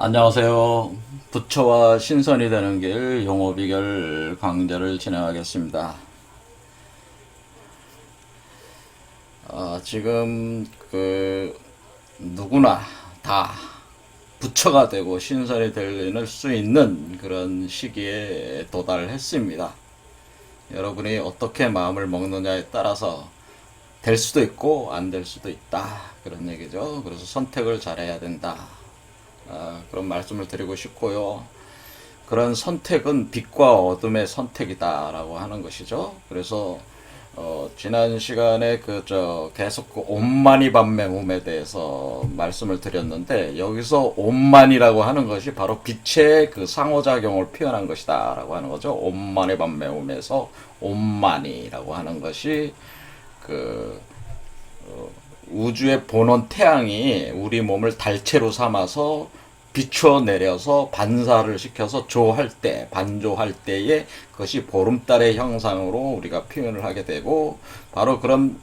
안녕하세요. 부처와 신선이 되는 길 용어 비결 강좌를 진행하겠습니다. 지금 누구나 다 부처가 되고 신선이 될 수 있는 그런 시기에 도달했습니다. 여러분이 어떻게 마음을 먹느냐에 따라서 될 수도 있고 안 될 수도 있다. 그런 얘기죠. 그래서 선택을 잘해야 된다. 그런 말씀을 드리고 싶고요. 그런 선택은 빛과 어둠의 선택이다라고 하는 것이죠. 그래서 지난 시간에 계속 옴마니 밤매움에 대해서 말씀을 드렸는데, 여기서 옴마니라고 하는 것이 바로 빛의 그 상호작용을 표현한 것이다라고 하는 거죠. 옴마니 밤매움에서 옴마니라고 하는 것이 그 우주의 본원 태양이 우리 몸을 달체로 삼아서 비추어 내려서 반사를 시켜서 조할 때, 반조할 때에 그것이 보름달의 형상으로 우리가 표현을 하게 되고, 바로 그런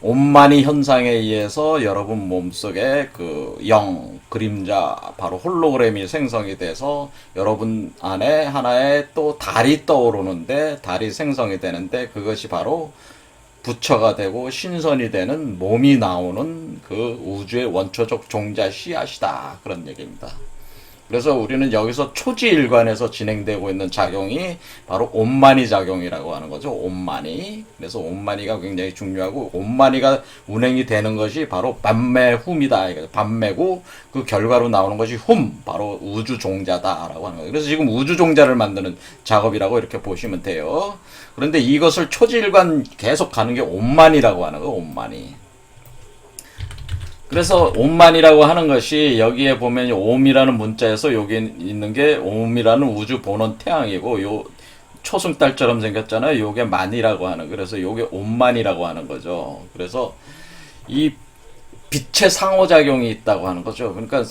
온마니 현상에 의해서 여러분 몸속에 그 영, 그림자, 바로 홀로그램이 생성이 돼서 여러분 안에 하나의 또 달이 떠오르는데, 달이 생성이 되는데, 그것이 바로 부처가 되고 신선이 되는 몸이 나오는 그 우주의 원초적 종자 씨앗이다. 그런 얘기입니다. 그래서 우리는 여기서 초지일관에서 진행되고 있는 작용이 바로 온마니 작용이라고 하는 거죠. 온마니. 그래서 온마니가 굉장히 중요하고, 온마니가 운행이 되는 것이 바로 밤매훔이다. 밤매고 그 결과로 나오는 것이 훔, 바로 우주 종자다라고 하는 거예요. 그래서 지금 우주 종자를 만드는 작업이라고 이렇게 보시면 돼요. 그런데 이것을 초지일관 계속 가는 게 온마니라고 하는 거예요. 온마니. 그래서 옴만이라고 하는 것이, 여기에 보면 옴이라는 문자에서 여기 있는 게 옴이라는 우주 본원 태양이고, 요 초승달처럼 생겼잖아요. 요게 만이라고 하는, 그래서 요게 옴만이라고 하는 거죠. 그래서 이 빛의 상호작용이 있다고 하는 거죠. 그러니까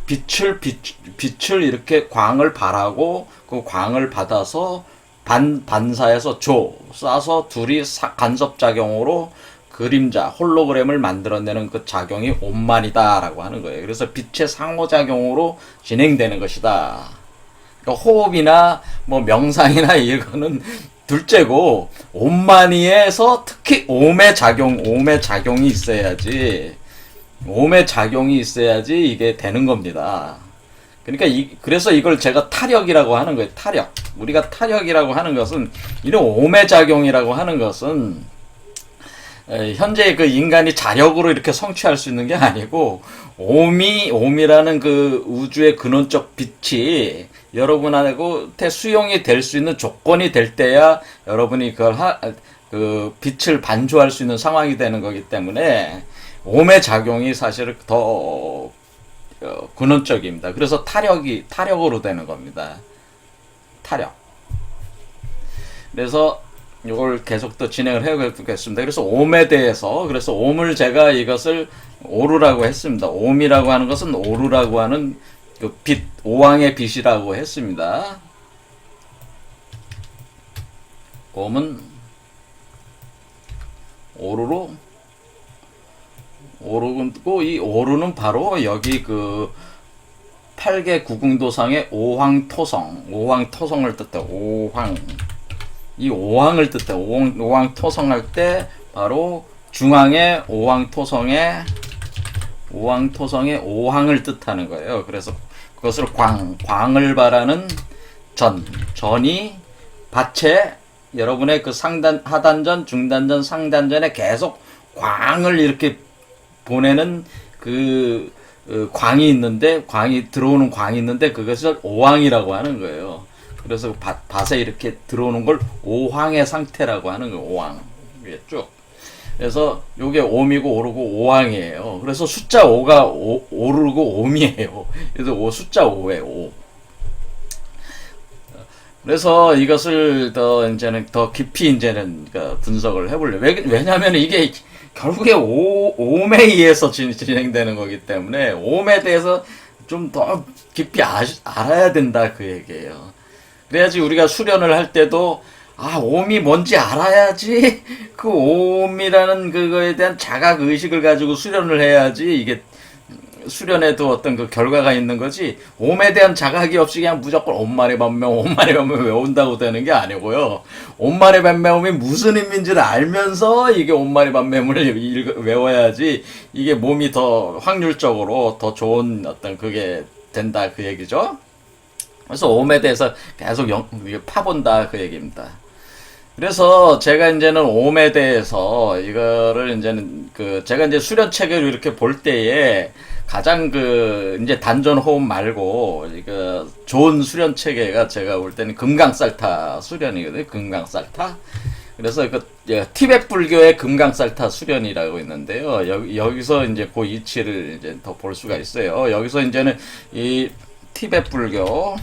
빛을 이렇게 광을 발하고 그 광을 받아서 반사해서 쏴서 둘이 간섭작용으로 그림자, 홀로그램을 만들어내는 그 작용이 온만이다라고 하는 거예요. 그래서 빛의 상호작용으로 진행되는 것이다. 그러니까 호흡이나 뭐 명상이나 이거는 둘째고, 온만이에서 특히 옴의 작용이 있어야지, 이게 되는 겁니다. 그러니까 그래서 이걸 제가 타력이라고 하는 거예요. 타력. 우리가 타력이라고 하는 것은, 이런 옴의 작용이라고 하는 것은 현재 그 인간이 자력으로 이렇게 성취할 수 있는 게 아니고, 옴이라는 그 우주의 근원적 빛이 여러분한테 수용이 될 수 있는 조건이 될 때야 여러분이 그 빛을 반조할 수 있는 상황이 되는 거기 때문에, 옴의 작용이 사실 더 근원적입니다. 그래서 타력으로 되는 겁니다. 타력. 그래서 이걸 계속 또 진행을 해보겠습니다. 그래서 옴에 대해서, 그래서 옴을 제가 이것을 오루라고 했습니다. 옴이라고 하는 것은 오루라고 하는 그 빛, 오왕의 빛이라고 했습니다. 옴은 오루고, 이 오루는 바로 여기 그 8개 구궁도상의 오황토성을 뜻해. 이 오황을 뜻해. 오황 토성할 때 바로 중앙의 오황토성의 오황을 뜻하는 거예요. 그래서 그것을 광을 바라는 전이 밭에, 여러분의 그 하단전, 중단전, 상단전에 계속 광을 이렇게 보내는 그 광이 있는데, 들어오는 광이 있는데, 그것을 오황이라고 하는 거예요. 그래서 밭에 이렇게 들어오는 걸 오황의 상태라고 하는 거예요. 오황. 이게 쭉. 그래서 요게 옴이고 오르고 오황이에요. 그래서 숫자 5가 오르고 옴이에요. 그래서 숫자 5예요. 5. 그래서 이것을 더 깊이 분석을 해보려고. 왜냐면 이게 결국에 옴에 의해서 진행되는 거기 때문에, 옴에 대해서 좀 더 깊이 알아야 된다, 그 얘기예요. 그래야지 우리가 수련을 할 때도, 옴이 뭔지 알아야지, 그 옴이라는 그거에 대한 자각 의식을 가지고 수련을 해야지 이게 수련에도 어떤 그 결과가 있는 거지, 옴에 대한 자각이 없이 그냥 무조건 옴마니 밤매옴 옴마니 밤매옴 외운다고 되는 게 아니고요. 옴마니 밤매옴이 무슨 의미인지를 알면서 이게 옴마니 밤매옴을 외워야지 이게 몸이 더 확률적으로 더 좋은 어떤 그게 된다 그 얘기죠. 그래서 옴에 대해서 계속 파본다 그 얘기입니다. 그래서 제가 이제는 옴에 대해서 이거를 이제는 제가 이제 수련책을 이렇게 볼 때에 가장 이제 단전 호흡 말고 이거 좋은 수련체계가 제가 볼 때는 금강살타 수련이거든요. 금강살타. 그래서 티베트 불교의 금강살타 수련이라고 있는데요. 여기서 이제 그 이치를 이제 더 볼 수가 있어요. 여기서 이제는 이 티베트 불교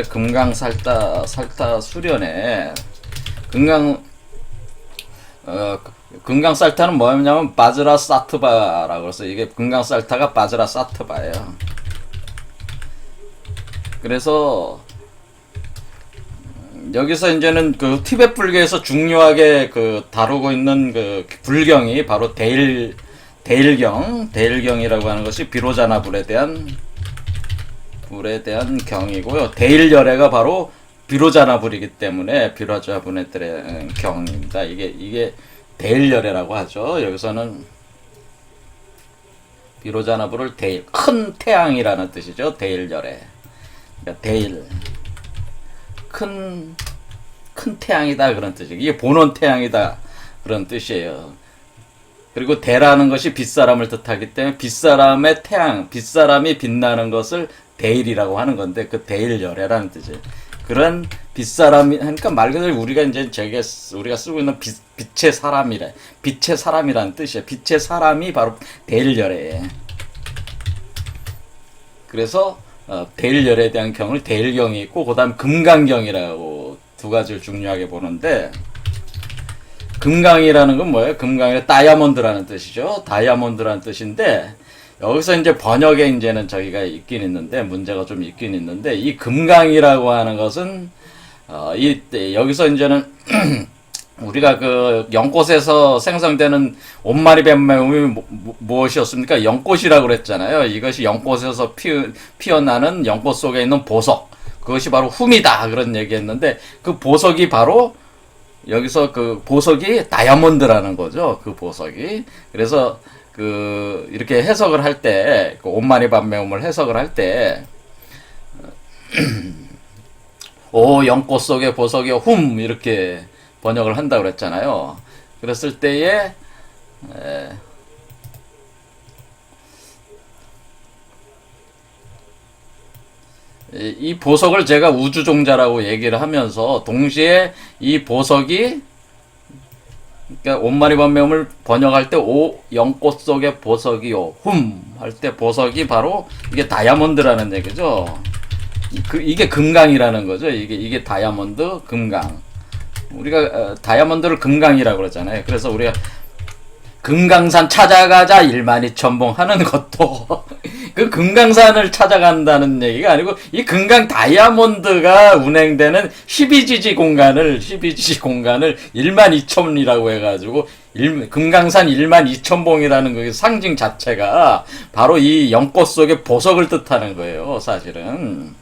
금강살타 수련에 금강살타는 뭐냐면 바즈라 사트바라고 해서 이게 금강살타가 바즈라 사트바예요. 그래서 여기서 이제는 그 티베트 불교에서 중요하게 다루고 있는 그 불경이 바로 대일경이라고 하는 것이 비로자나 불에 대한 경이고요. 대일열애가 바로 비로자나 불이기 때문에 비로자 불에 대한 경입니다. 이게 대일열애라고 하죠. 여기서는 비로자나 불을 큰 태양이라는 뜻이죠. 대일열애. 그러니까 큰 태양이다 그런 뜻이에요. 이게 본원 태양이다 그런 뜻이에요. 그리고 대라는 것이 빗사람을 뜻하기 때문에 빗사람의 태양, 빗사람이 빛나는 것을 대일이라고 하는 건데 그 대일열애라는 뜻이에요. 그런 빗사람이 하니까 말 그대로 우리가 이제 우리가 쓰고 있는 빛의 사람이라는 뜻이에요. 빛의 사람이 바로 대일열애예요. 그래서 대일열애에 대한 경우는 대일경이 있고 그다음 금강경이라고 두 가지를 중요하게 보는데, 금강이라는 건 뭐예요? 금강이 다이아몬드라는 뜻이죠. 다이아몬드라는 뜻인데 여기서 이제 번역에 이제는 저기가 있긴 있는데 문제가 좀 있긴 있는데, 이 금강이라고 하는 것은 여기서 이제는 우리가 연꽃에서 생성되는 온마리 뱀매움이 무엇이었습니까? 연꽃이라고 그랬잖아요. 이것이 연꽃에서 피어나는 연꽃 속에 있는 보석, 그것이 바로 훔이다 그런 얘기했는데, 그 보석이 바로 여기서 보석이 다이아몬드라는 거죠. 그 보석이. 그래서 이렇게 해석을 할 때, 온마니 밤매움을 해석을 할 때, 오, 연꽃 속의 보석이 훔, 이렇게 번역을 한다고 그랬잖아요. 그랬을 때에, 이 보석을 제가 우주종자라고 얘기를 하면서 동시에 이 보석이, 그러니까 온마리 밤매움을 번역할 때 오 연꽃 속의 보석이요 할 때 보석이 바로 이게 다이아몬드라는 얘기죠. 이게 금강이라는 거죠. 이게 다이아몬드 금강. 우리가 다이아몬드를 금강이라고 그러잖아요. 그래서 우리가 금강산 찾아가자 12,000봉 하는 것도 그 금강산을 찾아간다는 얘기가 아니고, 이 금강 다이아몬드가 운행되는 12지지 공간을 12,000이라고 해가지고 금강산 12,000봉이라는 그 상징 자체가 바로 이 연꽃 속의 보석을 뜻하는 거예요. 사실은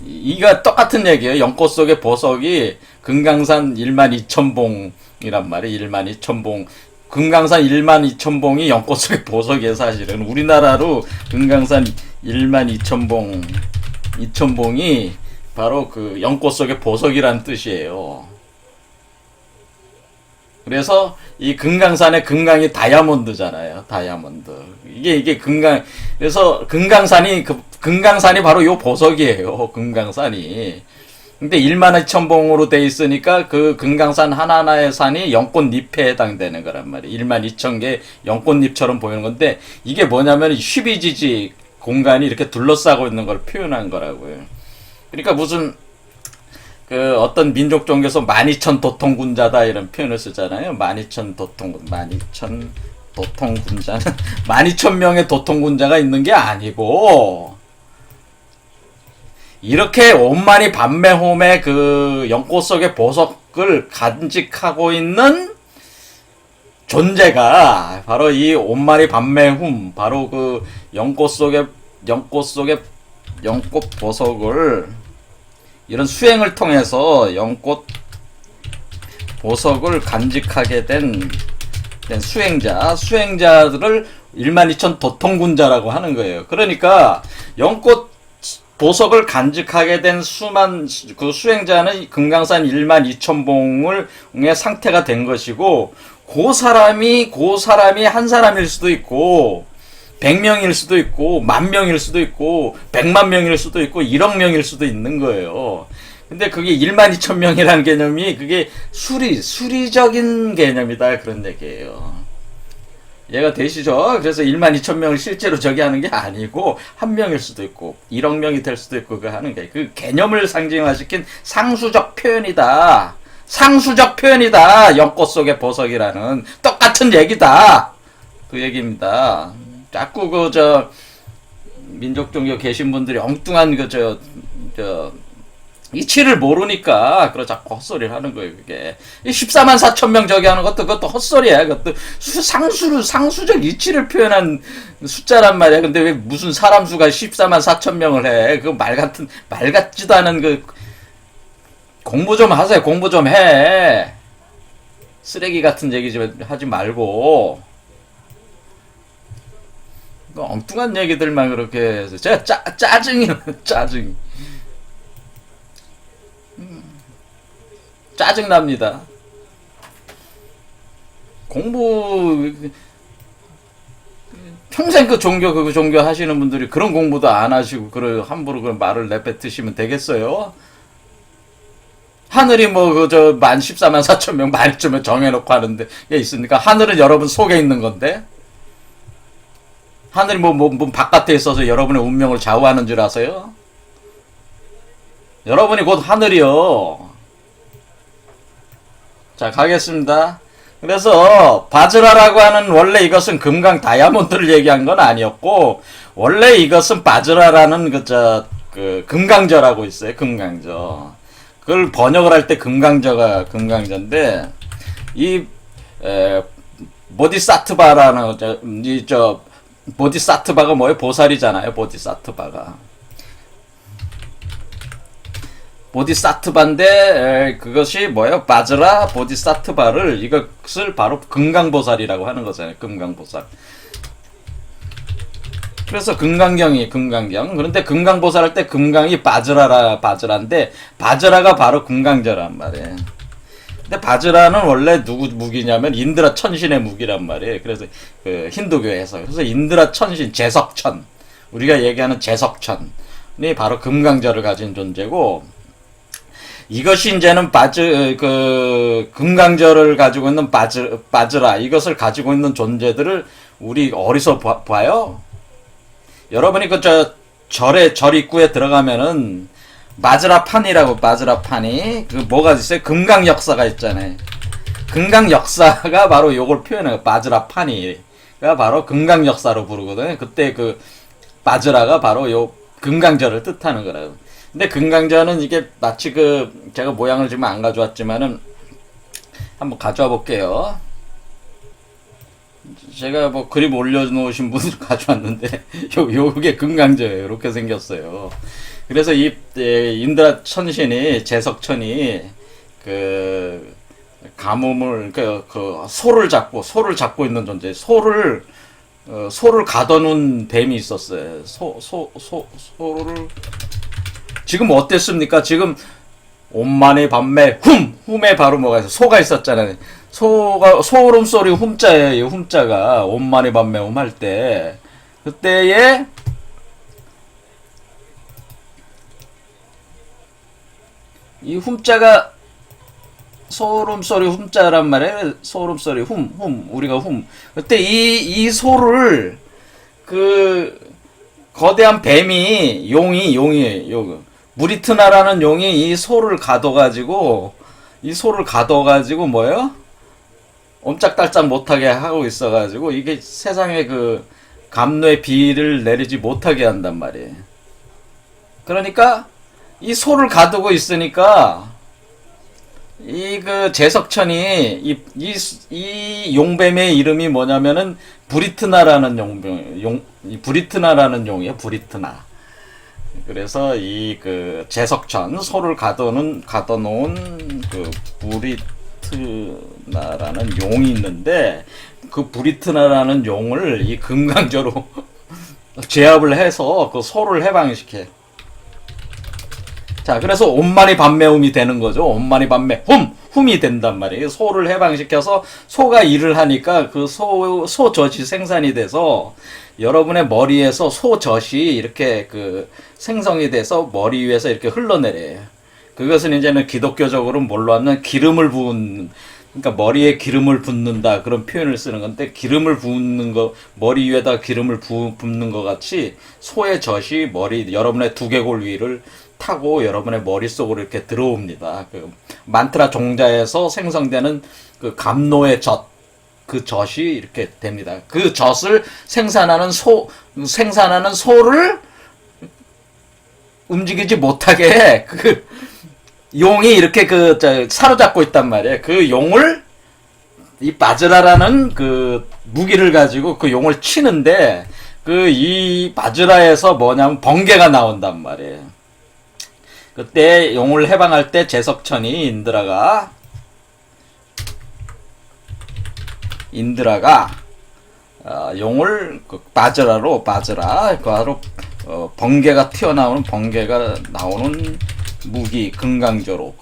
이가 똑같은 얘기예요. 연꽃 속의 보석이 금강산 12,000봉이란 말이에요. 12,000봉. 금강산 12,000봉이 연꽃 속의 보석이에요. 사실은 우리나라로 금강산 12,000봉 2,000봉이 바로 연꽃 속의 보석이란 뜻이에요. 그래서 이 금강산의 금강이 다이아몬드잖아요. 다이아몬드. 이게 금강. 그래서 금강산이 바로 요 보석이에요. 금강산이. 근데 12,000봉으로 돼 있으니까 그 금강산 하나하나의 산이 연꽃잎에 해당되는 거란 말이에요. 12,000개 연꽃잎처럼 보이는 건데, 이게 뭐냐면 12지지 공간이 이렇게 둘러싸고 있는 걸 표현한 거라고요. 그러니까 무슨 어떤 민족 종교에서 12,000 도통군자다 이런 표현을 쓰잖아요. 12,000 도통군자는 12,000명의 도통군자가 있는 게 아니고, 이렇게 온마니 밤매홈의 연꽃 속의 보석을 간직하고 있는 존재가 바로 이 온마리 반매훔, 바로 그 연꽃 보석을, 이런 수행을 통해서 연꽃 보석을 간직하게 된 수행자들을 12,000 도통군자라고 하는 거예요. 그러니까 연꽃 보석을 간직하게 된 그 수행자는 금강산 12,000봉의 상태가 된 것이고, 그 사람이 한 사람일 수도 있고, 100명일 수도 있고, 10,000명일 수도 있고, 1,000,000명일 수도 있고, 1억 명일 수도 있는 거예요. 근데 그게 12,000명이라는 개념이 그게 수리적인 개념이다, 그런 얘기예요. 얘가 되시죠? 그래서 12,000명을 실제로 저기 하는 게 아니고, 1명일 수도 있고, 1억 명이 될 수도 있고, 그 하는 게, 그 개념을 상징화시킨 상수적 표현이다. 연꽃 속의 보석이라는 똑같은 얘기다. 그 얘기입니다. 자꾸 민족 종교 계신 분들이 엉뚱한 이치를 모르니까 자꾸 헛소리를 하는 거예요. 그게 144,000명 저기 하는 그것도 헛소리야. 그것도 상수적 이치를 표현한 숫자란 말이야. 근데 왜 무슨 사람 수가 144,000명을 해? 그 말 같지도 않은 공부 좀 하세요. 공부 좀 해. 쓰레기 같은 얘기 좀 하지 말고. 엉뚱한 얘기들만 그렇게 해서 제가 짜증이 짜증납니다. 공부 평생 그 종교 하시는 분들이 그런 공부도 안 하시고 함부로 그 말을 내뱉으시면 되겠어요? 하늘이 144,000명 말쯤에 정해놓고 하는데 게 있으니까, 하늘은 여러분 속에 있는 건데, 하늘이 바깥에 있어서 여러분의 운명을 좌우하는 줄 아세요? 여러분이 곧 하늘이요. 자, 가겠습니다. 그래서 바즈라라고 하는, 원래 이것은 금강 다이아몬드를 얘기한 건 아니었고, 원래 이것은 바즈라라는 금강저라고 있어요. 금강저. 그걸 번역을 할 때 금강저인데, 보디사트바라는 보디사트바가 뭐예요? 보살이잖아요. 보디사트바인데 그것이 뭐예요? 바즈라 보디사트바를, 이것을 바로 금강보살이라고 하는 거잖아요. 금강보살. 그래서 금강경. 그런데 금강보살 할 때 금강이 바즈라인데, 바즈라가 바로 금강저란 말이에요. 근데 바즈라는 원래 누구 무기냐면 인드라 천신의 무기란 말이에요. 그래서 힌두교에서. 그래서 인드라 천신, 제석천. 우리가 얘기하는 제석천이 바로 금강저를 가진 존재고, 이것이 이제는 금강저를 가지고 있는 바즈라, 이것을 가지고 있는 존재들을 우리 어디서 봐요? 여러분이 절 입구에 들어가면은 바즈라판이 뭐가 있어요? 금강 역사가 있잖아요. 금강 역사가 바로 요걸 표현해요. 바즈라판이가 바로 금강 역사로 부르거든요. 그때 바즈라가 바로 요 금강저를 뜻하는 거라고. 근데 금강저는 이게 마치 제가 모양을 지금 안 가져왔지만은 한번 가져와 볼게요. 제가 그림 올려놓으신 분을 가져왔는데, 요게 금강저예요. 이렇게 생겼어요. 그래서 인드라 천신이, 제석천이, 가뭄을, 소를 잡고 있는 존재, 소를 가둬놓은 뱀이 있었어요. 소를, 지금 어땠습니까? 지금, 온만의 밤매, 훔에 바로 뭐가 있어? 소가 있었잖아요. 소름소리 훔자예요. 훔자가, 온만의 밤매 할 때, 그때에, 이 훔자가 소름소리 훔자란 말이에요. 소름소리 우리가 그때 이 소를 거대한 뱀이, 용이에요. 무리트나라는 용이 이 소를 가둬가지고 뭐예요? 옴짝달짝 못하게 하고 있어가지고, 이게 세상에 감로의 비를 내리지 못하게 한단 말이에요. 그러니까 이 소를 가두고 있으니까 이 그 제석천이 이 용뱀의 이름이 뭐냐면은 브리트나라는 브리트나라는 용이에요. 브리트나. 그래서 이 그 제석천 소를 가둬놓은 그 브리트나라는 용이 있는데 그 브리트나라는 용을 이 금강저로 제압을 해서 그 소를 해방시켜. 자, 그래서 온만이 반매움이 되는 거죠. 온만이 훔이 된단 말이에요. 소를 해방시켜서 소가 일을 하니까 그 소젖이 생산이 돼서 여러분의 머리에서 소젖이 이렇게 그 생성이 돼서 머리 위에서 이렇게 흘러내려요. 그것은 이제는 기독교적으로 뭘로 하면 기름을 부은, 그러니까 머리에 기름을 붓는다 그런 표현을 쓰는 건데, 기름을 붓는 거, 머리 위에다 기름을 붓는 것 같이 소의 젖이 여러분의 두개골 위를 타고 여러분의 머릿속으로 이렇게 들어옵니다. 그 만트라 종자에서 생성되는 그 감노의 젖, 그 젖이 이렇게 됩니다. 그 젖을 생산하는 소를 움직이지 못하게 그 용이 이렇게 사로잡고 있단 말이에요. 그 용을 이 바즈라라는 그 무기를 가지고 그 용을 치는데, 그 이 바즈라에서 뭐냐면 번개가 나온단 말이에요. 그때 용을 해방할 때 제석천이 인드라가 용을 그 바즈라 번개가 나오는 무기 금강조로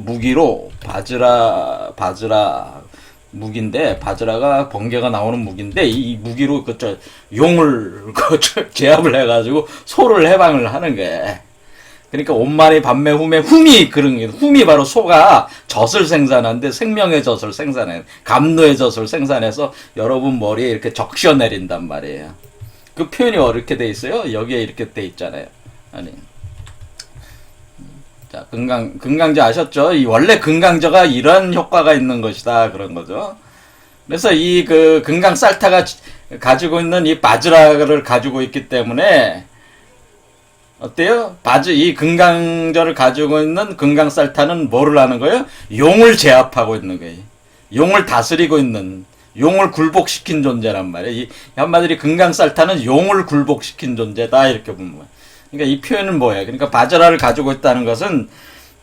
무기로 바즈라 무기인데, 바즈라가 번개가 나오는 무기인데, 이 무기로 용을 제압을 해가지고 소를 해방을 하는 거예요. 그러니까 온만이 반매 훔이 그런 게, 훔이 바로 소가 젖을 생산하는데 생명의 젖을 생산해, 감노의 젖을 생산해서 여러분 머리에 이렇게 적셔 내린단 말이에요. 그 표현이 어렵게 돼 있어요. 여기에 이렇게 돼 있잖아요. 아니. 자, 금강저 아셨죠? 원래 금강저가 이런 효과가 있는 것이다. 그런 거죠. 그래서 이 그 금강살타가 가지고 있는 이 바즈라를 가지고 있기 때문에, 어때요? 이 금강저를 가지고 있는 금강살타는 뭐를 하는 거예요? 용을 제압하고 있는 거예요. 용을 다스리고 있는, 용을 굴복시킨 존재란 말이에요. 한마디로 금강살타는 용을 굴복시킨 존재다. 이렇게 보면 거예요. 그러니까 이 표현은 뭐예요? 그러니까 바즈라를 가지고 있다는 것은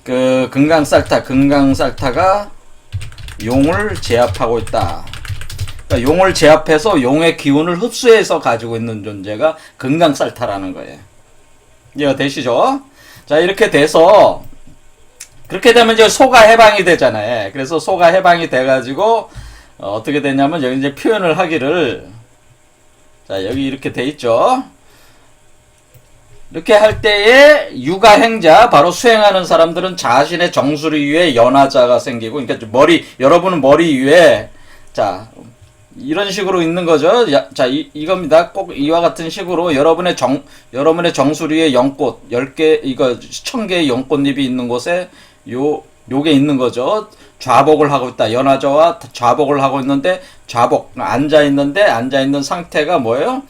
그 금강살타가 용을 제압하고 있다. 그러니까 용을 제압해서 용의 기운을 흡수해서 가지고 있는 존재가 금강살타라는 거예요. 이해가 되시죠? 자, 이렇게 돼서, 그렇게 되면 이제 소가 해방이 되잖아요. 그래서 소가 해방이 돼가지고 어떻게 되냐면, 여기 이제 표현을 하기를, 자, 여기 이렇게 돼 있죠. 이렇게 할 때에 육아행자, 바로 수행하는 사람들은 자신의 정수리 위에 연하자가 생기고, 그러니까 여러분은 머리 위에, 자, 이런 식으로 있는 거죠. 자, 이겁니다. 꼭 이와 같은 식으로 여러분의 정수리에 연꽃 10개, 1000개의 연꽃잎이 있는 곳에 요게 있는 거죠. 좌복을 하고 있다. 연하자와 좌복을 하고 있는데, 앉아 있는 상태가 뭐예요?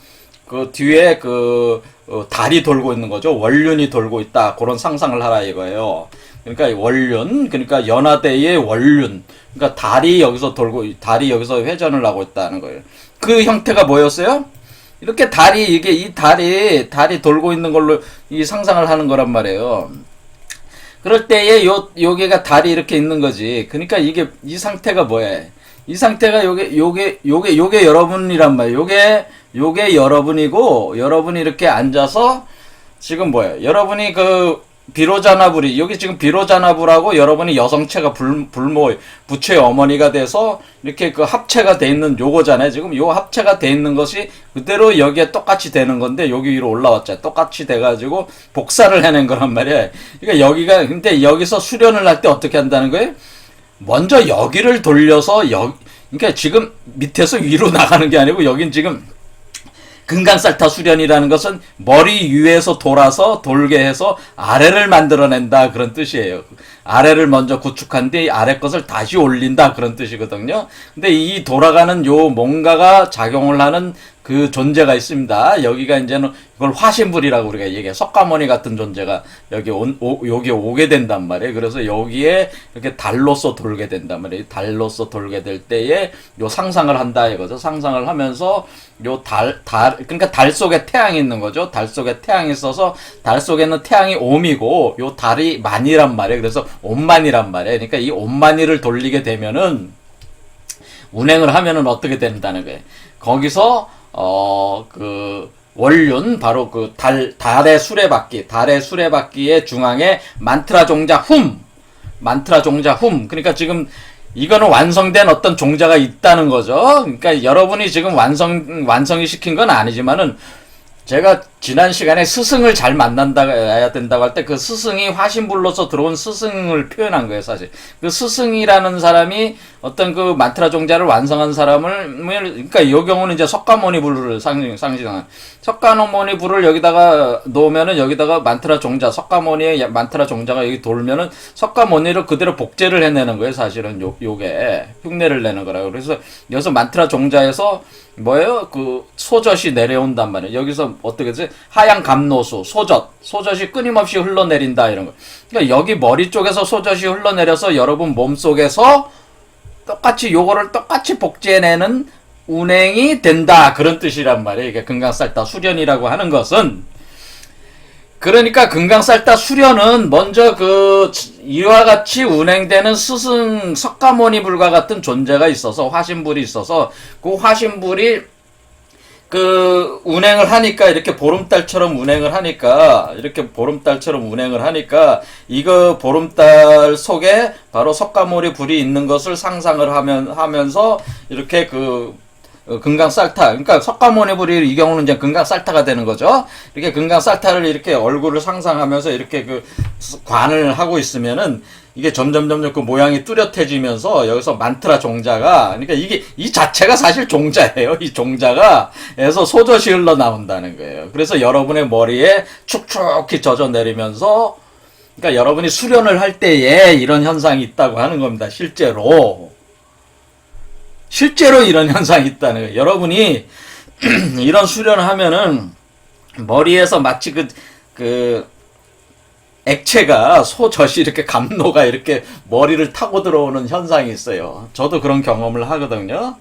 그 뒤에 달이 돌고 있는 거죠. 원륜이 돌고 있다. 그런 상상을 하라 이거예요. 그러니까 원륜, 그러니까 연하대의 원륜. 그러니까 달이 여기서 회전을 하고 있다는 거예요. 그 형태가 뭐였어요? 이렇게 달이 돌고 있는 걸로 이 상상을 하는 거란 말이에요. 그럴 때에 여기가 달이 이렇게 있는 거지. 그러니까 이 상태가 뭐예요? 이 상태가 요게 여러분이란 말이에요. 요게 여러분이고, 여러분이 이렇게 앉아서, 지금 뭐예요? 여러분이 비로자나불이, 여기 지금 비로자나불하고 여러분이 여성체가 부처의 어머니가 돼서, 이렇게 합체가 돼 있는 요거잖아요. 지금 요 합체가 돼 있는 것이 그대로 여기에 똑같이 되는 건데, 여기 위로 올라왔잖아요. 똑같이 돼가지고, 복사를 해낸 거란 말이에요. 그러니까 근데 여기서 수련을 할 때 어떻게 한다는 거예요? 먼저 여기를 돌려서, 그러니까 지금 밑에서 위로 나가는 게 아니고, 여긴 지금, 금강살타 수련이라는 것은 머리 위에서 돌게 해서 아래를 만들어낸다, 그런 뜻이에요. 아래를 먼저 구축한 뒤 아래 것을 다시 올린다 그런 뜻이거든요. 근데 이 돌아가는 요 뭔가가 작용을 하는 그 존재가 있습니다. 여기가 이제는 이걸 화신불이라고 우리가 얘기해. 석가모니 같은 존재가 여기 오게 된단 말이에요. 그래서 여기에 이렇게 달로서 돌게 된단 말이에요. 달로서 돌게 될 때에 요 상상을 한다 이거죠. 상상을 하면서 요 그러니까 달 속에 태양이 있는 거죠. 달 속에 태양이 있어서 달 속에는 태양이 옴이고 요 달이 만이란 말이에요. 그래서 옴만이란 말이에요. 그러니까 이 옴만이를 돌리게 되면은 운행을 하면은 어떻게 된다는 거예요. 거기서 그 원륜 바로 그 달의 수레바퀴의 중앙에 만트라 종자 훔 그러니까 지금 이거는 완성된 어떤 종자가 있다는 거죠. 그러니까 여러분이 지금 완성이 시킨 건 아니지만은 제가 지난 시간에 스승을 잘 만나야 된다고 할 때 그 스승이 화신불로서 들어온 스승을 표현한 거예요, 사실. 그 스승이라는 사람이 어떤 그 만트라 종자를 완성한 사람을, 그러니까 이 경우는 이제 석가모니 불을 상징하는. 석가모니 불을 여기다가 놓으면은 여기다가 만트라 종자, 석가모니의 만트라 종자가 여기 돌면은 석가모니를 그대로 복제를 해내는 거예요, 사실은. 요게. 흉내를 내는 거라고. 그래서 여기서 만트라 종자에서 뭐예요? 그 소젖이 내려온단 말이에요. 여기서 어떻게 하지? 하양 감노수, 소젖이 끊임없이 흘러내린다 이런 거. 그러니까 여기 머리 쪽에서 소젖이 흘러내려서 여러분 몸 속에서 요거를 똑같이 복제해내는 운행이 된다 그런 뜻이란 말이에요. 이게 금강살다 수련이라고 하는 것은. 그러니까 금강살다 수련은 먼저 이와 같이 운행되는 스승 석가모니 불과 같은 존재가 있어서 화신불이 있어서 그 화신불이 운행을 하니까 이렇게 보름달처럼 운행을 하니까 이거 보름달 속에 바로 석가모니 불이 있는 것을 상상을 하면서 이렇게 금강살타, 그러니까 석가모니 불이 이 경우는 이제 금강살타가 되는 거죠. 이렇게 금강살타를 이렇게 얼굴을 상상하면서 이렇게 관을 하고 있으면은 이게 점점 그 모양이 뚜렷해지면서 여기서 만트라 종자가, 그러니까 이 자체가 사실 종자예요. 이 종자가 에서 소젖이 흘러나온다는 거예요. 그래서 여러분의 머리에 축축히 젖어 내리면서, 그러니까 여러분이 수련을 할 때에 이런 현상이 있다고 하는 겁니다. 실제로 이런 현상이 있다는 거예요. 여러분이 이런 수련을 하면은 머리에서 마치 액체가 소젖이 이렇게 감로가 이렇게 머리를 타고 들어오는 현상이 있어요. 저도 그런 경험을 하거든요.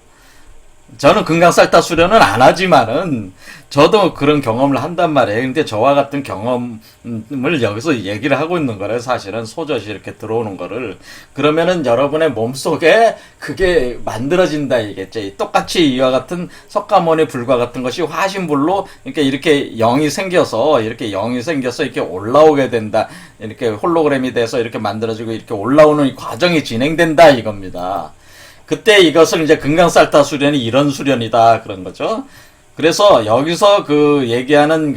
저는 금강살타 수련은 안 하지만은 저도 그런 경험을 한단 말이에요. 근데 저와 같은 경험을 여기서 얘기를 하고 있는 거래요. 사실은 소젖이 이렇게 들어오는 거를. 그러면은 여러분의 몸속에 그게 만들어진다 이겠죠. 똑같이 이와 같은 석가모니 불과 같은 것이 화신불로 이렇게 영이 생겨서 이렇게 올라오게 된다. 이렇게 홀로그램이 돼서 이렇게 만들어지고 이렇게 올라오는 이 과정이 진행된다 이겁니다. 그때 이것을 이제 금강살타 수련이 이런 수련이다 그런 거죠. 그래서 여기서 얘기하는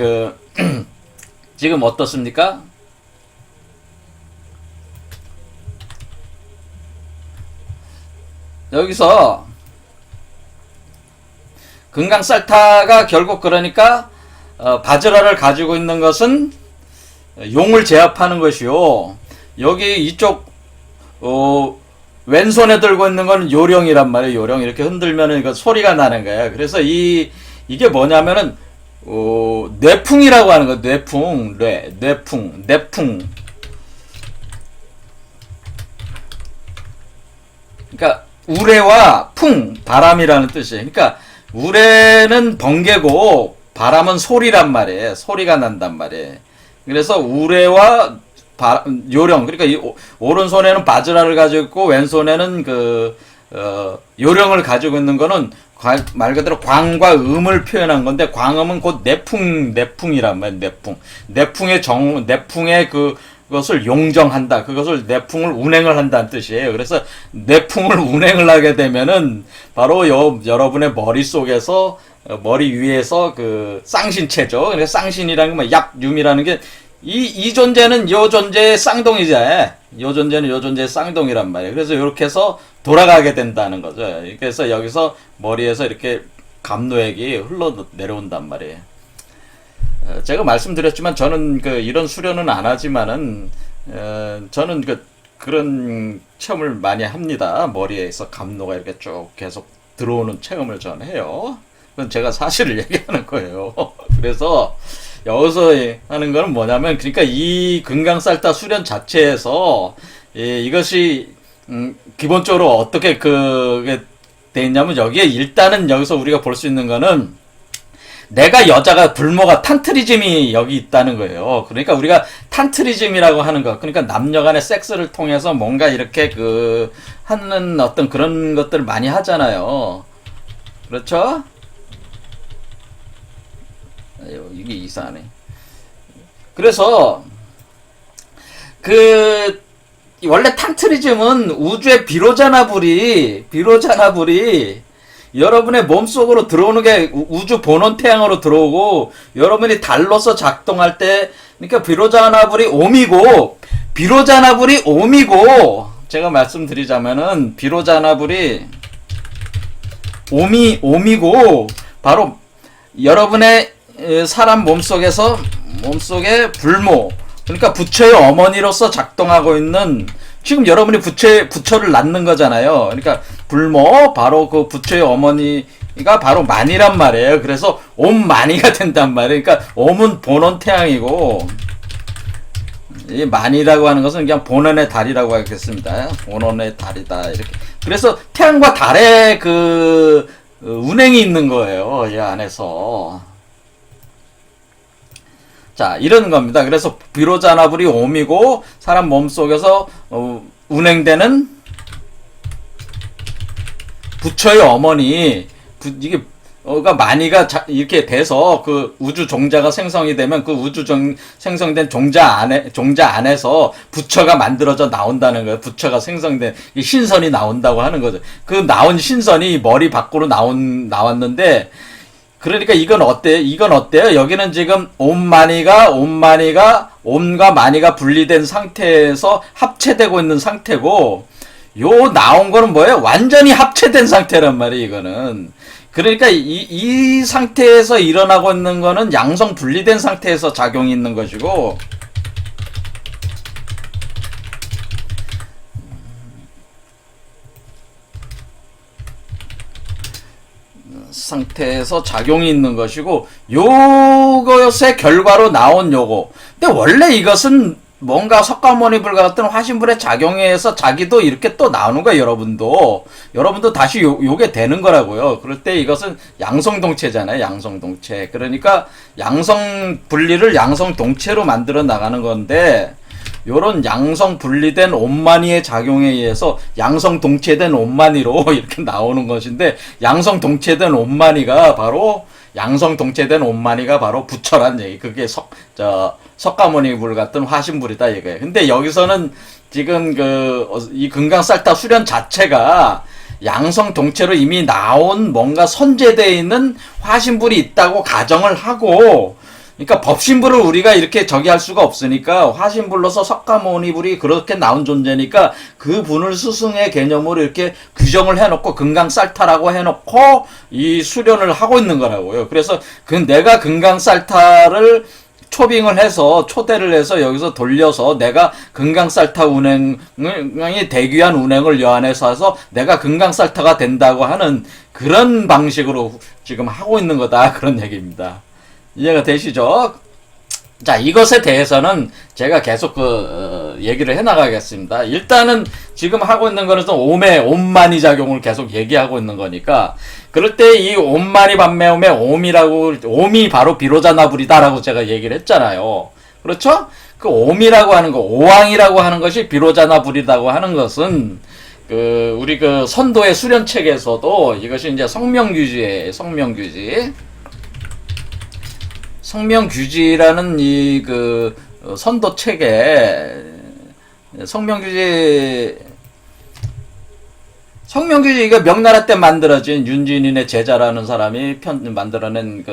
지금 어떻습니까? 여기서 금강살타가 결국 그러니까 바즈라를 가지고 있는 것은 용을 제압하는 것이요. 여기 이쪽 왼손에 들고 있는 건 요령이란 말이에요. 요령 이렇게 흔들면은 소리가 나는 거예요. 그래서 이게 뭐냐면은 뇌풍이라고 하는 거. 뇌풍. 그러니까 우레와 풍, 바람이라는 뜻이에요. 그러니까 우레는 번개고 바람은 소리란 말이에요. 소리가 난단 말이에요. 그래서 우레와 요령, 그러니까 이 오른손에는 바즈라를 가지고 있고 왼손에는 요령을 가지고 있는 거는 말 그대로 광과 음을 표현한 건데, 광음은 곧 내풍이란 말이에요. 내풍의 그것을 용정한다. 그것을 내풍을 운행을 한다는 뜻이에요. 그래서 내풍을 운행을 하게 되면은 바로 여러분의 머릿속에서 머리 위에서 쌍신체죠. 그래서 쌍신이라는 게 약윰이라는 게 이 존재는 요 존재의 쌍둥이자, 요 존재는 요 존재의 쌍둥이란 말이에요. 그래서 이렇게 해서 돌아가게 된다는 거죠. 그래서 여기서 머리에서 이렇게 감노액이 흘러 내려온단 말이에요. 제가 말씀드렸지만 저는 이런 수련은 안 하지만은 저는 그런 체험을 많이 합니다. 머리에서 감로가 이렇게 쭉 계속 들어오는 체험을 전 해요. 그건 제가 사실을 얘기하는 거예요. 그래서 여기서 하는 거는 뭐냐면, 그러니까 이 금강살타 수련 자체에서 이것이 기본적으로 어떻게 그게 돼 있냐면, 여기에 일단은 여기서 우리가 볼 수 있는 거는 내가 여자가 불모가 탄트리즘이 여기 있다는 거예요. 그러니까 우리가 탄트리즘이라고 하는 거, 그러니까 남녀 간의 섹스를 통해서 뭔가 이렇게 하는 어떤 그런 것들을 많이 하잖아요. 그렇죠? 아유, 이게 이상하네. 그래서 원래 탄트리즘은 우주의 비로자나불이 여러분의 몸속으로 들어오는 게 우주 본원 태양으로 들어오고, 여러분이 달로서 작동할 때, 그러니까 비로자나불이 옴이고, 제가 말씀드리자면은 비로자나불이 옴이고, 바로 여러분의 사람 몸속에 불모, 그러니까 부처의 어머니로서 작동하고 있는, 지금 여러분이 부처를 낳는 거잖아요. 그러니까 불모, 바로 그 부처의 어머니가 바로 만이란 말이에요. 그래서 옴만이가 된단 말이에요. 그러니까 옴은 본원 태양이고, 이 만이라고 하는 것은 그냥 본원의 달이라고 하겠습니다. 본원의 달이다, 이렇게. 그래서 태양과 달의 운행이 있는 거예요, 이 안에서. 자, 이런 겁니다. 그래서 비로자나불이 옴이고, 사람 몸속에서 운행되는 부처의 어머니, 이게 만이가 이렇게 돼서 그 우주 종자가 생성이 되면, 그 생성된 종자 안에서 부처가 만들어져 나온다는 거예요. 부처가 생성된 신선이 나온다고 하는 거죠. 그 나온 신선이 머리 밖으로 나왔는데, 그러니까 이건 어때요? 여기는 지금 옴과 마니가 분리된 상태에서 합체되고 있는 상태고, 나온 거는 뭐예요? 완전히 합체된 상태란 말이에요, 이거는. 그러니까 이 상태에서 일어나고 있는 거는 양성 분리된 상태에서 작용이 있는 것이고, 상태에서 작용이 있는 것이고, 요것의 결과로 나온 요거. 근데 원래 이것은 뭔가 석가모니 불 같은 화신불의 작용에 의해서 자기도 이렇게 또 나오는 거예요, 여러분도 다시 요게 되는 거라고요. 그럴 때 이것은 양성동체잖아요, 양성동체. 그러니까 양성 분리를 양성동체로 만들어 나가는 건데, 요런 양성 분리된 옴마니의 작용에 의해서 양성 동체된 옴마니로 이렇게 나오는 것인데, 양성 동체된 옴마니가 바로 부처란 얘기. 그게 석가모니불 같은 화신불이다 이거예요. 근데 여기서는 지금 이 금강살타 수련 자체가 양성 동체로 이미 나온 뭔가 선제되어 있는 화신불이 있다고 가정을 하고, 그러니까 법신불을 우리가 이렇게 할 수가 없으니까, 화신불로서 석가모니불이 그렇게 나온 존재니까 그 분을 스승의 개념으로 이렇게 규정을 해놓고 금강살타라고 해놓고 이 수련을 하고 있는 거라고요. 그래서 내가 금강살타를 초대를 해서 여기서 돌려서 내가 금강살타 운행이 대귀한 운행을 여 안에서 해서 내가 금강살타가 된다고 하는 그런 방식으로 지금 하고 있는 거다, 그런 얘기입니다. 이해가 되시죠? 자, 이것에 대해서는 제가 계속 얘기를 해나가겠습니다. 일단은 지금 하고 있는 거는 옴마니 작용을 계속 얘기하고 있는 거니까, 그럴 때 이 옴마니 반매옴의 옴이 바로 비로자나불이다라고 제가 얘기를 했잖아요. 그렇죠? 그 옴이라고 하는 거, 오왕이라고 하는 것이 비로자나불이라고 하는 것은, 우리 선도의 수련책에서도 이것이 이제 성명규지예요, 성명규지. 성명규지라는 선도 책에, 성명규지 이거 명나라 때 만들어진 윤진인의 제자라는 사람이 만들어낸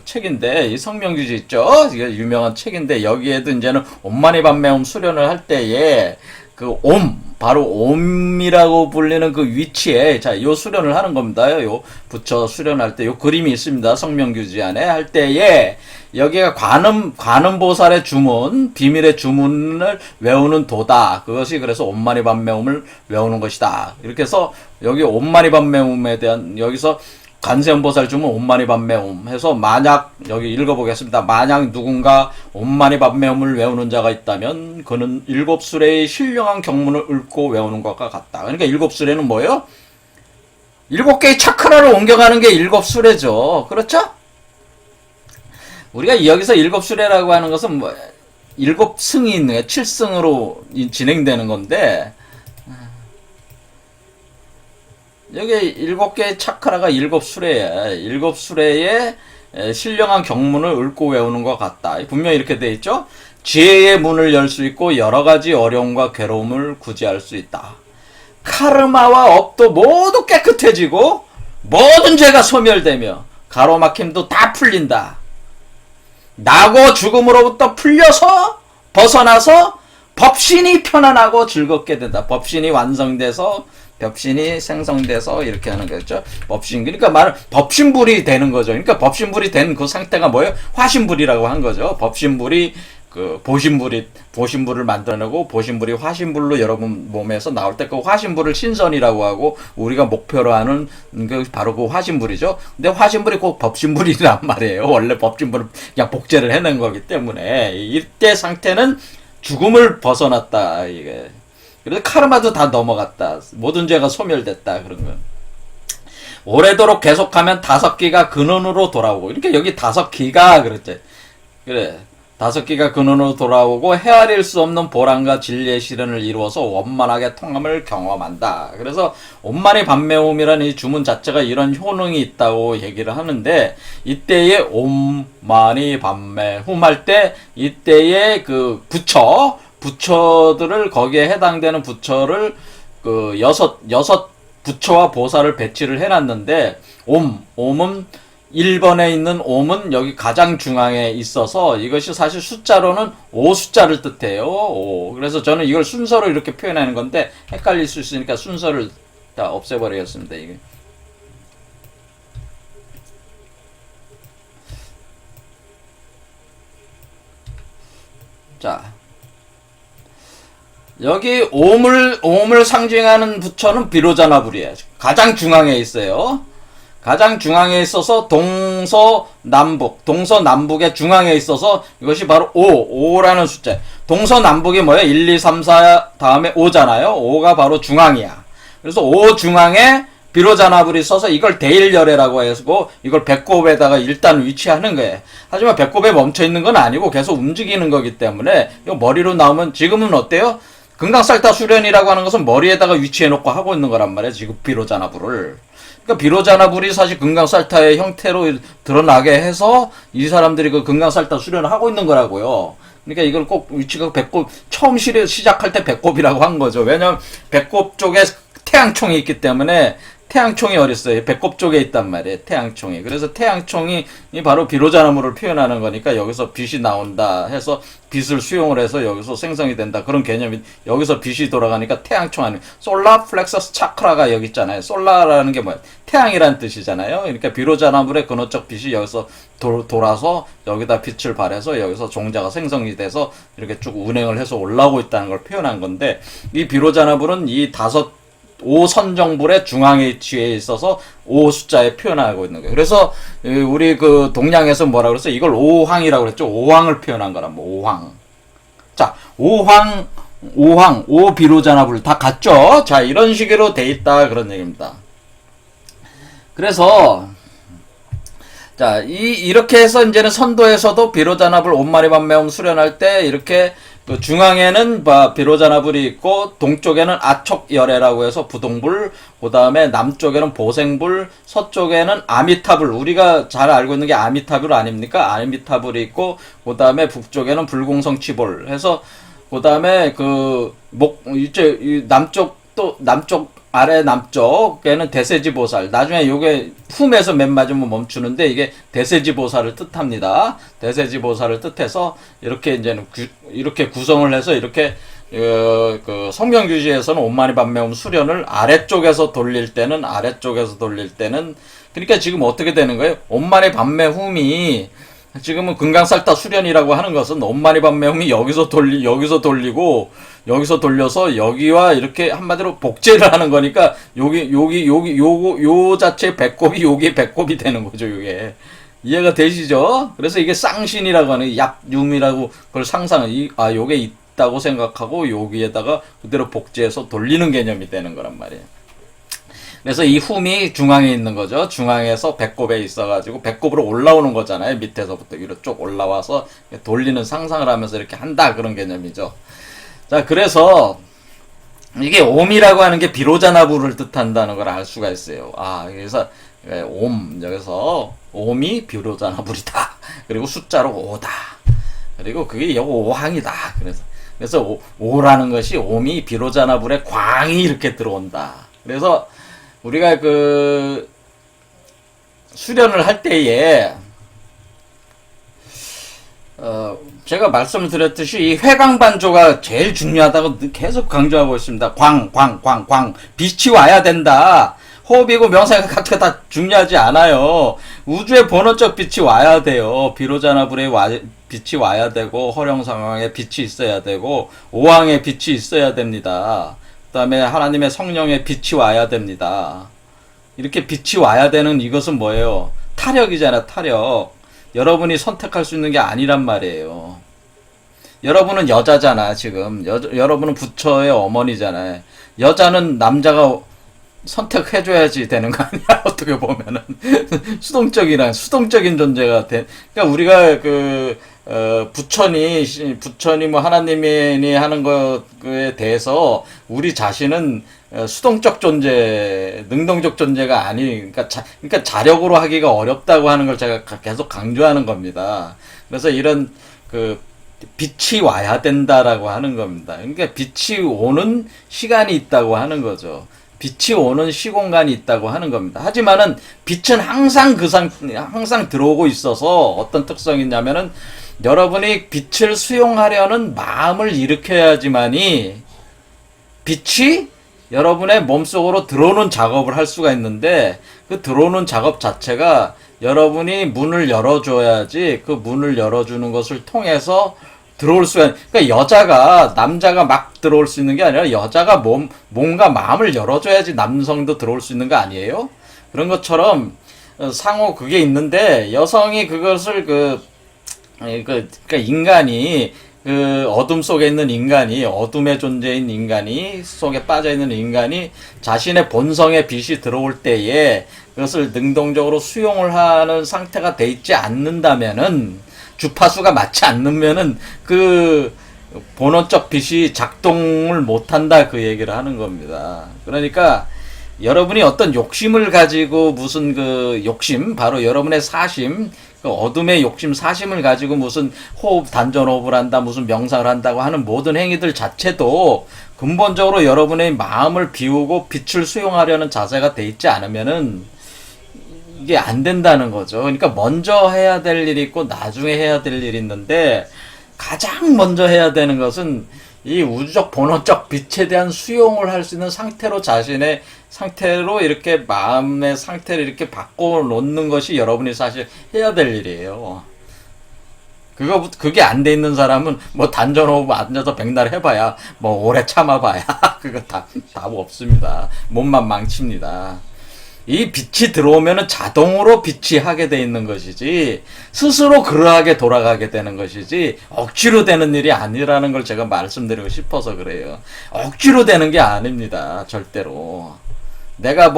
책인데, 이 성명규지 있죠? 이거 유명한 책인데, 여기에도 이제는 옴마니 반매옴 수련을 할 때에 바로 옴이라고 불리는 그 위치에 자, 요 수련을 하는 겁니다. 요 부처 수련할 때 요 그림이 있습니다. 성명규지 안에 할 때에 여기가 관음보살의 주문, 비밀의 주문을 외우는 도다. 그것이 그래서 옴마니밤매움을 외우는 것이다. 이렇게 해서 여기 옴마니밤매움에 대한 여기서 관세음보살 주문 옴마니밤매움 해서 만약 여기 읽어보겠습니다. 만약 누군가 옴마니밤매움을 외우는 자가 있다면 그는 일곱 수레의 신령한 경문을 읊고 외우는 것과 같다. 그러니까 일곱 수레는 뭐예요? 일곱 개의 차크라를 옮겨가는 게 일곱 수레죠. 그렇죠? 우리가 여기서 일곱 수레라고 하는 것은 뭐 일곱 승이 있는 거예요. 7승으로 진행되는 건데 여기 일곱 개의 차크라가 일곱 수레야. 일곱 수레의 신령한 경문을 읊고 외우는 것 같다. 분명히 이렇게 돼 있죠. 지혜의 문을 열 수 있고 여러 가지 어려움과 괴로움을 구제할 수 있다. 카르마와 업도 모두 깨끗해지고 모든 죄가 소멸되며 가로막힘도 다 풀린다. 나고 죽음으로부터 풀려서 벗어나서 법신이 편안하고 즐겁게 된다. 법신이 완성돼서 법신이 생성돼서 이렇게 하는 거죠. 법신. 그러니까 말은 법신불이 되는 거죠. 그러니까 법신불이 된 그 상태가 뭐예요? 화신불이라고 한 거죠. 법신불이 그 보신불을 만들어내고 보신불이 화신불로 여러분 몸에서 나올 때 그 화신불을 신선이라고 하고 우리가 목표로 하는 그 바로 그 화신불이죠. 근데 화신불이 꼭 법신불이란 말이에요. 원래 법신불은 그냥 복제를 해낸 거기 때문에 이때 상태는 죽음을 벗어났다. 이게. 그래서 카르마도 다 넘어갔다. 모든 죄가 소멸됐다. 그런 거. 오래도록 계속하면 다섯 기가 근원으로 돌아오고. 이렇게 여기 다섯 기가 그랬지. 그래. 다섯 기가 근원으로 돌아오고 헤아릴 수 없는 보람과 진리의 실현을 이루어서 원만하게 통함을 경험한다. 그래서 옴마니밤매움이라는 이 주문 자체가 이런 효능이 있다고 얘기를 하는데 이때의 옴마니밤매움 할 때 이때의 그 부처들을 거기에 해당되는 부처를 그 여섯 부처와 보살을 배치를 해놨는데 옴은 1번에 있는 옴은 여기 가장 중앙에 있어서 이것이 사실 숫자로는 5숫자를 뜻해요. 5. 그래서 저는 이걸 순서로 이렇게 표현하는 건데 헷갈릴 수 있으니까 순서를 다 없애버리겠습니다. 이게. 자. 여기 옴을 상징하는 부처는 비로자나불이에요. 가장 중앙에 있어요. 가장 중앙에 있어서 동서남북의 중앙에 있어서 이것이 바로 5라는 숫자. 동서남북이 뭐예요? 1, 2, 3, 4 다음에 5잖아요. 5가 바로 중앙이야. 그래서 5 중앙에 비로자나불이 써서 이걸 대일열애라고 해서 이걸 배꼽에다가 일단 위치하는 거예요. 하지만 배꼽에 멈춰 있는 건 아니고 계속 움직이는 거기 때문에 이거 머리로 나오면 지금은 어때요? 금강살타 수련이라고 하는 것은 머리에다가 위치해 놓고 하고 있는 거란 말이에요. 지금 비로자나불을. 그러니까 비로자나불이 사실 금강살타의 형태로 드러나게 해서 이 사람들이 그 금강살타 수련을 하고 있는 거라고요. 그러니까 이걸 꼭 위치가 배꼽, 처음 시작할 때 배꼽이라고 한 거죠. 왜냐면 배꼽 쪽에 태양총이 있기 때문에 태양총이 어딨어요? 배꼽 쪽에 있단 말이에요. 태양총이. 그래서 태양총이 바로 비로자나물을 표현하는 거니까 여기서 빛이 나온다 해서 빛을 수용을 해서 여기서 생성이 된다. 그런 개념이 여기서 빛이 돌아가니까 태양총 아니에요. 솔라 플렉서스 차크라가 여기 있잖아요. 솔라라는 게 뭐예요? 태양이란 뜻이잖아요. 그러니까 비로자나물의 근원적 빛이 여기서 돌아서 여기다 빛을 발해서 여기서 종자가 생성이 돼서 이렇게 쭉 운행을 해서 올라오고 있다는 걸 표현한 건데 이 비로자나물은 이 5 선정불의 중앙에 위치해 있어서 5 숫자에 표현하고 있는 거예요. 그래서 우리 그 동양에서 뭐라 그랬어? 이걸 5황이라고 그랬죠. 5황을 표현한 거란 뭐 5황. 자, 5 비로자나불 다 같죠? 자, 이런 식으로 돼 있다 그런 얘기입니다. 그래서 자, 이렇게 해서 이제는 선도에서도 비로자나불 옴마니밤매움 수련할 때 이렇게 그 중앙에는 비로자나불이 있고 동쪽에는 아촉열애라고 해서 부동불, 그 다음에 남쪽에는 보생불, 서쪽에는 아미타불, 우리가 잘 알고 있는 게 아미타불 아닙니까? 아미타불이 있고 그 다음에 북쪽에는 불공성치불 해서 그 다음에 이제 남쪽 아래 남쪽에는 대세지보살. 나중에 요게 품에서 맨 맞으면 멈추는데 이게 대세지보살을 뜻합니다. 대세지보살을 뜻해서 이렇게 이제는 이렇게 구성을 해서 이렇게 그 성명규지에서는 옴마니밤메옴 수련을 아래쪽에서 돌릴 때는 그러니까 지금 어떻게 되는 거예요? 옴마니밤메훔이 지금은 금강살타 수련이라고 하는 것은 옴마니밤메훔이 여기서 돌리고 여기서 돌려서 여기와 이렇게 한마디로 복제를 하는 거니까 요 자체 배꼽이 여기 배꼽이 되는 거죠. 이게 이해가 되시죠? 그래서 이게 쌍신이라고 하는 약윰이라고 그걸 요게 있다고 생각하고 여기에다가 그대로 복제해서 돌리는 개념이 되는 거란 말이에요. 그래서 이 훔이 중앙에 있는 거죠. 중앙에서 배꼽에 있어가지고 배꼽으로 올라오는 거잖아요. 밑에서부터 위로 쭉 올라와서 돌리는 상상을 하면서 이렇게 한다 그런 개념이죠. 자, 그래서 이게 옴이라고 하는 게 비로자나부를 뜻한다는 걸 알 수가 있어요. 그래서 여기서 옴이 비로자나불이다. 그리고 숫자로 5다. 그리고 그게 여기 5항이다. 그래서 오라는 것이 옴이 비로자나불에 광이 이렇게 들어온다. 그래서 우리가 그 수련을 할 때에 제가 말씀을 드렸듯이 이 회광반조가 제일 중요하다고 계속 강조하고 있습니다. 광. 빛이 와야 된다. 호흡이고 명상이고 각각 다 중요하지 않아요. 우주의 본원적 빛이 와야 돼요. 비로자나불에 빛이 와야 되고, 허령상황에 빛이 있어야 되고, 오항에 빛이 있어야 됩니다. 그 다음에 하나님의 성령의 빛이 와야 됩니다. 이렇게 빛이 와야 되는 이것은 뭐예요? 타력이잖아, 타력. 여러분이 선택할 수 있는 게 아니란 말이에요. 여러분은 여자잖아, 지금. 여러분은 부처의 어머니잖아요. 여자는 남자가 선택해줘야지 되는 거 아니야? 어떻게 보면은. 수동적인 존재가 그러니까 우리가 부처니 뭐 하나님이 하는 것에 대해서 우리 자신은 수동적 존재, 능동적 존재가 그러니까 자력으로 하기가 어렵다고 하는 걸 제가 계속 강조하는 겁니다. 그래서 이런 빛이 와야 된다라고 하는 겁니다. 그러니까 빛이 오는 시간이 있다고 하는 거죠. 빛이 오는 시공간이 있다고 하는 겁니다. 하지만은 빛은 항상 항상 들어오고 있어서 어떤 특성이 있냐면은 여러분이 빛을 수용하려는 마음을 일으켜야지만이 빛이 여러분의 몸속으로 들어오는 작업을 할 수가 있는데 그 들어오는 작업 자체가 여러분이 문을 열어줘야지 그 문을 열어주는 것을 통해서 들어올 수가 그러니까 남자가 막 들어올 수 있는 게 아니라 여자가 몸과 마음을 열어줘야지 남성도 들어올 수 있는 거 아니에요? 그런 것처럼 상호 그게 있는데 여성이 그것을 그러니까 인간이 어둠 속에 있는 인간이 어둠의 존재인 인간이 속에 빠져 있는 인간이 자신의 본성의 빛이 들어올 때에 그것을 능동적으로 수용을 하는 상태가 돼 있지 않는다면은 주파수가 맞지 않으면은 그 본원적 빛이 작동을 못한다 그 얘기를 하는 겁니다. 그러니까 여러분이 어떤 욕심을 가지고 무슨 바로 여러분의 사심, 어둠의 욕심 사심을 가지고 무슨 단전호흡을 한다, 무슨 명상을 한다고 하는 모든 행위들 자체도 근본적으로 여러분의 마음을 비우고 빛을 수용하려는 자세가 돼 있지 않으면은 이게 안 된다는 거죠. 그러니까 먼저 해야 될 일이 있고 나중에 해야 될 일이 있는데 가장 먼저 해야 되는 것은 이 우주적 본원적 빛에 대한 수용을 할 수 있는 상태로 자신의 상태로 이렇게 마음의 상태를 이렇게 바꿔놓는 것이 여러분이 사실 해야 될 일이에요. 그게 안 돼 있는 사람은 뭐 단전호흡 앉아서 백날 해봐야 뭐 오래 참아봐야 그거 답 없습니다. 몸만 망칩니다. 이 빛이 들어오면은 자동으로 빛이 하게 돼 있는 것이지 스스로 그러하게 돌아가게 되는 것이지 억지로 되는 일이 아니라는 걸 제가 말씀드리고 싶어서 그래요. 억지로 되는 게 아닙니다. 절대로. 내가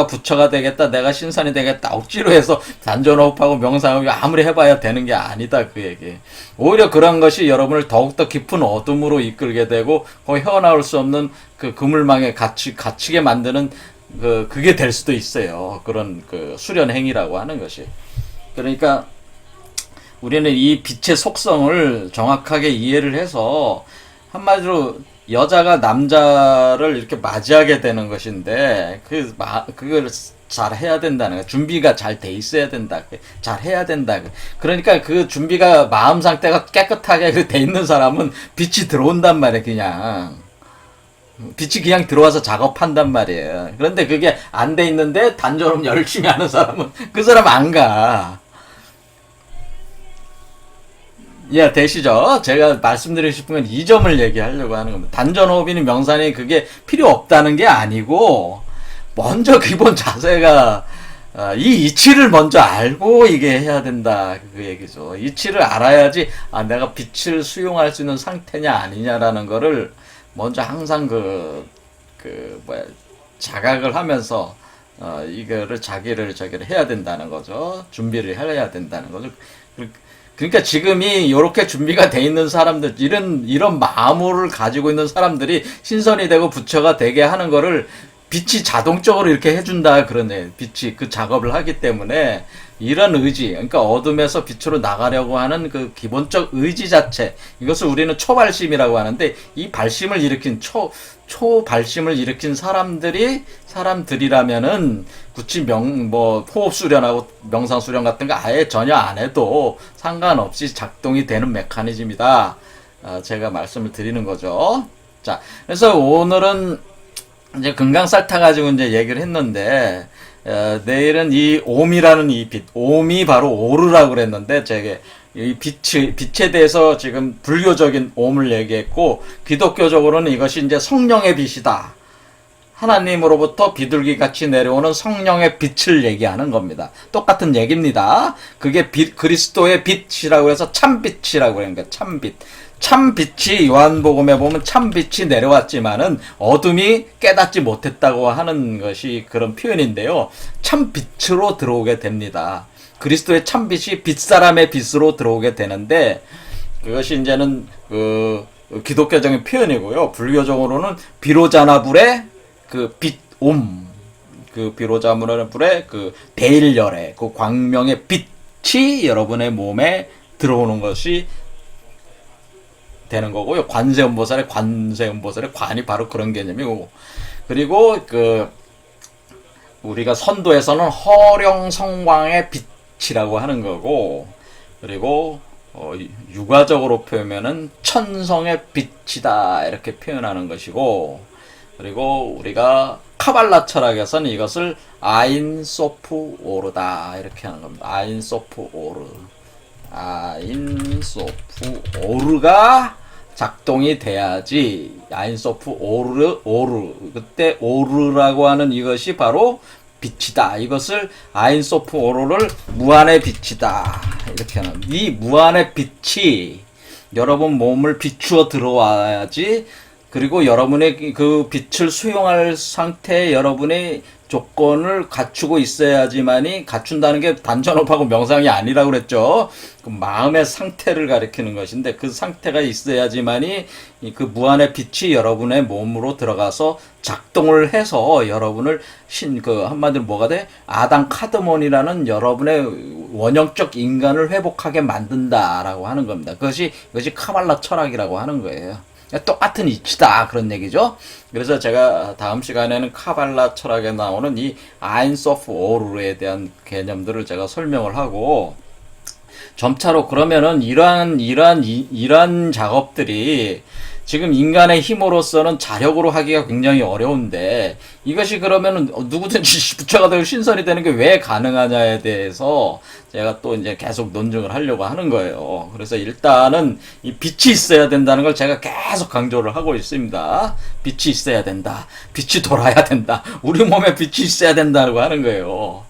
부처가 되겠다, 내가 신선이 되겠다, 억지로 해서 단전호흡하고 명상하고 아무리 해봐야 되는 게 아니다, 그 얘기. 오히려 그런 것이 여러분을 더욱더 깊은 어둠으로 이끌게 되고, 거의 헤어나올 수 없는 그 그물망에 갇히게 만드는 그게 될 수도 있어요. 그런 수련 행위라고 하는 것이. 그러니까 우리는 이 빛의 속성을 정확하게 이해를 해서 한마디로 여자가 남자를 이렇게 맞이하게 되는 것인데 그걸 잘 해야 된다는 거. 준비가 잘 돼 있어야 된다. 잘 해야 된다. 그러니까 그 준비가 마음 상태가 깨끗하게 돼 있는 사람은 빛이 들어온단 말이에요, 그냥. 빛이 그냥 들어와서 작업한단 말이에요. 그런데 그게 안 돼 있는데 단전업 열심히 하는 사람은 그 사람 안 가. 예, 되시죠? 제가 말씀드리고 싶은 건 이 점을 얘기하려고 하는 겁니다. 단전호흡이니 명상이 그게 필요 없다는 게 아니고, 먼저 기본 자세가, 이 이치를 먼저 알고 이게 해야 된다. 그 얘기죠. 이치를 알아야지, 내가 빛을 수용할 수 있는 상태냐 아니냐라는 거를 먼저 항상 자각을 하면서, 이거를 자기를 해야 된다는 거죠. 준비를 해야 된다는 거죠. 그러니까 지금이 이렇게 준비가 돼 있는 사람들, 이런 마음을 가지고 있는 사람들이 신선이 되고 부처가 되게 하는 거를 빛이 자동적으로 이렇게 해준다. 그러네. 빛이 그 작업을 하기 때문에 이런 의지, 그러니까 어둠에서 빛으로 나가려고 하는 그 기본적 의지 자체, 이것을 우리는 초발심이라고 하는데, 이 발심을 일으킨 초발심을 일으킨 사람들이라면은 굳이 호흡 수련하고 명상 수련 같은 거 아예 전혀 안 해도 상관없이 작동이 되는 메커니즘이다. 제가 말씀을 드리는 거죠. 자, 그래서 오늘은 이제 금강살 타가지고 이제 얘기를 했는데, 내일은 이 옴이라는 이 빛, 옴이 바로 오르라고 그랬는데, 제가 이 빛에 대해서 지금 불교적인 옴을 얘기했고, 기독교적으로는 이것이 이제 성령의 빛이다. 하나님으로부터 비둘기 같이 내려오는 성령의 빛을 얘기하는 겁니다. 똑같은 얘기입니다. 그게 그리스도의 빛이라고 해서 참빛이라고 하는 거예요. 참빛. 참빛이 요한복음에 보면 참빛이 내려왔지만은 어둠이 깨닫지 못했다고 하는 것이 그런 표현인데요. 참빛으로 들어오게 됩니다. 그리스도의 참빛이 빛사람의 빛으로 들어오게 되는데, 그것이 이제는 기독교적인 표현이고요. 불교적으로는 비로자나불의 그 빛, 그 비로자나불의 그 대일열의 그 광명의 빛이 여러분의 몸에 들어오는 것이 되는 거고요. 관세음보살의 관이 바로 그런 개념이고, 그리고 우리가 선도에서는 허령성광의 빛이라고 하는 거고, 그리고 유가적으로 표현하면은 천성의 빛이다 이렇게 표현하는 것이고, 그리고 우리가 카발라 철학에서는 이것을 아인소프 오르다 이렇게 하는 겁니다. 아인소프 오르가 작동이 돼야지. 아인소프 오르 그때 오르라고 하는 이것이 바로 빛이다. 이것을 아인소프 오르를 무한의 빛이다 이렇게 하는, 이 무한의 빛이 여러분 몸을 비추어 들어와야지. 그리고 여러분의 그 빛을 수용할 상태에 여러분의 조건을 갖추고 있어야지만이, 갖춘다는 게 단전업하고 명상이 아니라고 그랬죠. 그 마음의 상태를 가리키는 것인데, 그 상태가 있어야지만이 그 무한의 빛이 여러분의 몸으로 들어가서 작동을 해서 여러분을 한마디로 뭐가 돼? 아담 카드몬이라는 여러분의 원형적 인간을 회복하게 만든다라고 하는 겁니다. 그것이 카발라 철학이라고 하는 거예요. 똑같은 이치다 그런 얘기죠. 그래서 제가 다음 시간에는 카발라 철학에 나오는 이 아인소프 오르에 대한 개념들을 제가 설명을 하고, 점차로 그러면은 이러한 작업들이 지금 인간의 힘으로서는 자력으로 하기가 굉장히 어려운데, 이것이 그러면은 누구든지 부처가 되고 신선이 되는 게 왜 가능하냐에 대해서 제가 또 이제 계속 논증을 하려고 하는 거예요. 그래서 일단은 이 빛이 있어야 된다는 걸 제가 계속 강조를 하고 있습니다. 빛이 있어야 된다. 빛이 돌아야 된다. 우리 몸에 빛이 있어야 된다고 하는 거예요.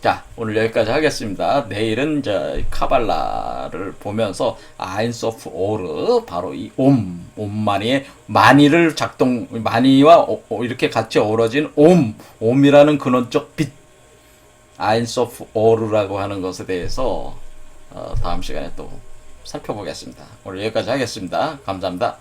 자, 오늘 여기까지 하겠습니다. 내일은 카발라를 보면서 아인소프 오르, 바로 이 마니의 마니와 이렇게 같이 어우러진 옴이라는 근원적 빛, 아인소프 오르라고 하는 것에 대해서 다음 시간에 또 살펴보겠습니다. 오늘 여기까지 하겠습니다. 감사합니다.